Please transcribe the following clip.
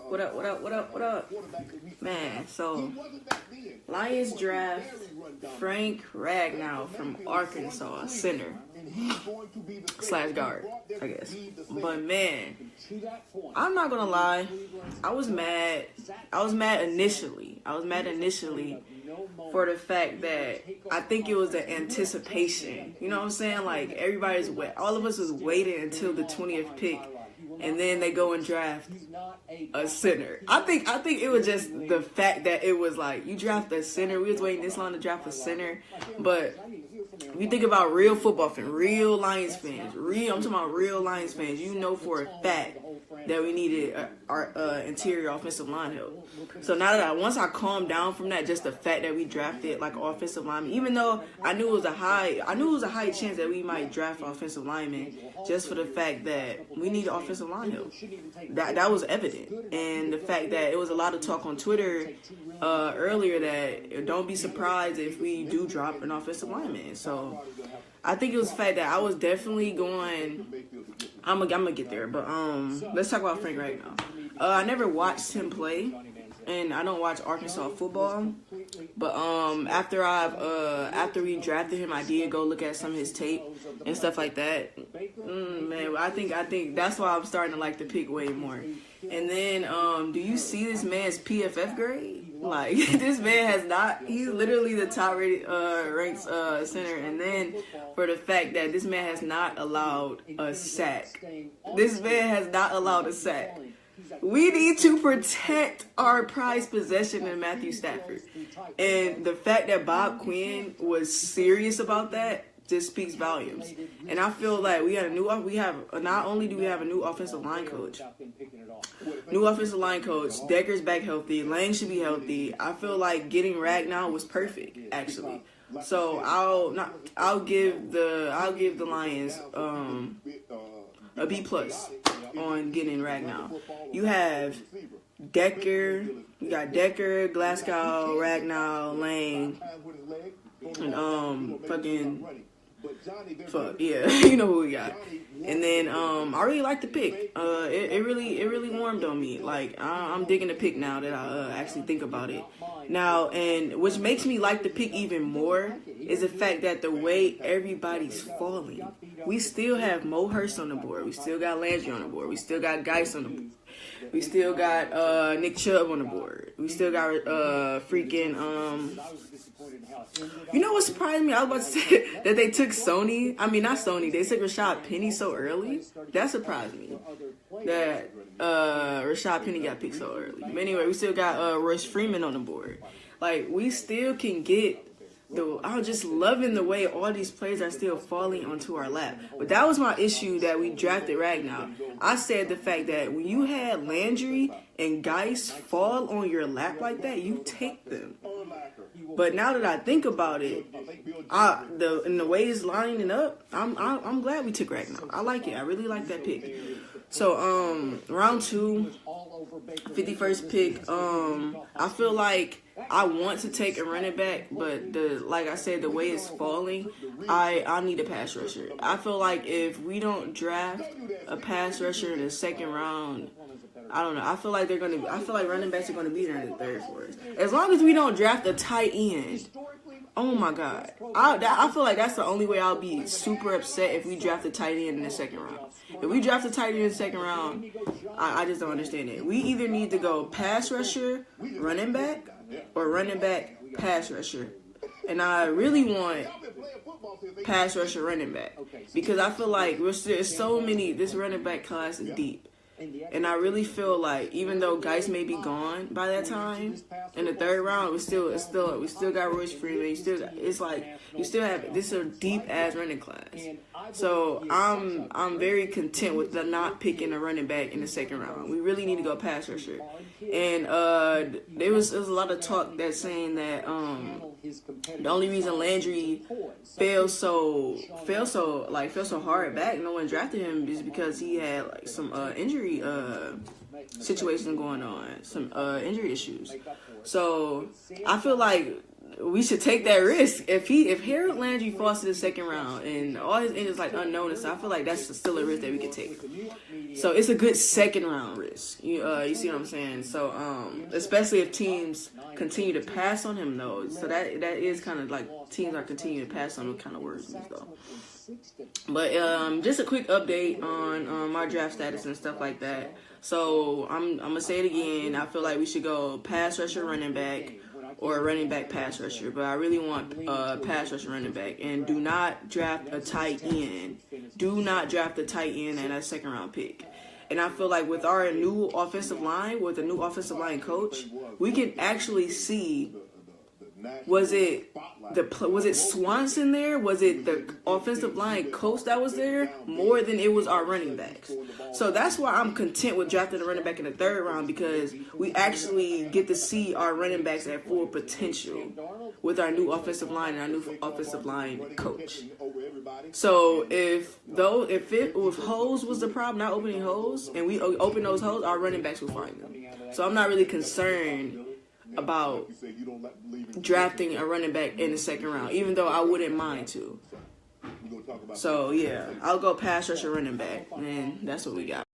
What up, what up, what up, what up? Man, so Lions draft Frank Ragnow from Arkansas, center / guard, I guess. But man, I'm not gonna lie, I was mad initially. For the fact that I think it was the anticipation. You know what I'm saying? Like all of us was waiting until the 20th pick, and then they go and draft a center. I think it was just the fact that it was like you draft a center. We was waiting this long to draft a center, but if you think about real football fans, real Lions fans, I'm talking about real Lions fans, you know for a fact that we needed our interior offensive line help. So now that once I calmed down from that, just the fact that we drafted like offensive lineman, even though I knew it was a high chance that we might draft offensive lineman, just for the fact that we need offensive line help. That was evident, and the fact that it was a lot of talk on Twitter earlier that don't be surprised if we do drop an offensive lineman. So I think it was the fact that I was definitely going. I'm gonna get there, but let's talk about Frank Ragnow. I never watched him play, and I don't watch Arkansas football. But after we drafted him, I did go look at some of his tape and stuff like that. Man, I think that's why I'm starting to like the pick way more. And then, do you see this man's PFF grade? Like, this man has not, he's literally the top rated, ranked center. And then for the fact that this man has not allowed a sack. This man has not allowed a sack. We need to protect our prized possession in Matthew Stafford. And the fact that Bob Quinn was serious about that just speaks volumes. And I feel like not only do we have a new offensive line coach, Decker's back healthy, Lane should be healthy. I feel like getting Ragnow was perfect, actually. So I'll give the Lions a B+ on getting Ragnow. You have Decker, Glasgow, Ragnow, Lane, and you know who we got. And then I really like the pick. It really warmed on me. Like I'm digging the pick now that I actually think about it. Now, and which makes me like the pick even more is the fact that the way everybody's falling. We still have Mo Hurst on the board. We still got Landry on the board. We still got Geis on the board. We still got Nick Chubb on the board. We still got you know what surprised me? I was about to say that they took Sony. I mean, not Sony. They took Rashad Penny so early. That surprised me. That Rashad Penny got picked so early. But anyway, we still got Royce Freeman on the board. Like, we still can get I'm just loving the way all these players are still falling onto our lap. But that was my issue that we drafted Ragnow. I said the fact that when you had Landry and Geis fall on your lap like that, you take them. But now that I think about it, the way it's lining up, I'm glad we took Ragnow. I like it. I really like that pick. So round 2, 51st pick. I feel like I want to take a running back, but like I said, the way it's falling, I need a pass rusher. I feel like if we don't draft a pass rusher in the second round, I don't know. I feel like running backs are gonna be there in the third for us. As long as we don't draft a tight end. Oh my God. I feel like that's the only way I'll be super upset if we draft a tight end in the second round. If we draft a tight end in the second round, I just don't understand it. We either need to go pass rusher, running back, or running back, pass rusher. And I really want pass rusher, running back. Because I feel like there's so many, this running back class is deep. And I really feel like even though Geis may be gone by that time, in the third round, we still got Royce Freeman. You still have this is a deep ass running class. So I'm very content with not picking a running back in the second round. We really need to go pass rusher. And there was a lot of talk that's saying that the only reason Landry fell so hard back, no one drafted him, is because he had like some injury situation going on, some injury issues. So I feel like we should take that risk. If Harold Landry falls to the second round and all his injuries like unknown and stuff, I feel like that's still a risk that we could take. So it's a good second round risk. You see what I'm saying? So especially if teams continue to pass on him though. So that is kind of like teams are continuing to pass on him, kind of worries me though. But just a quick update on my draft status and stuff like that. So I'm gonna say it again. I feel like we should go pass rusher, running back, or running back pass rusher. But I really want pass rusher, running back, and do not draft a tight end. Do not draft a tight end and a second round pick. And I feel like with our new offensive line, with the new offensive line coach, we can actually see. Was it Swanson there? Was it the offensive line coach that was there more than it was our running backs? So that's why I'm content with drafting a running back in the third round, because we actually get to see our running backs at full potential with our new offensive line and our new offensive line coach. So if holes was the problem, not opening holes, and we open those holes, our running backs will find them. So I'm not really concerned about drafting a running back in the second round, even though I wouldn't mind to. So yeah, I'll go pass rusher, running back, and that's what we got.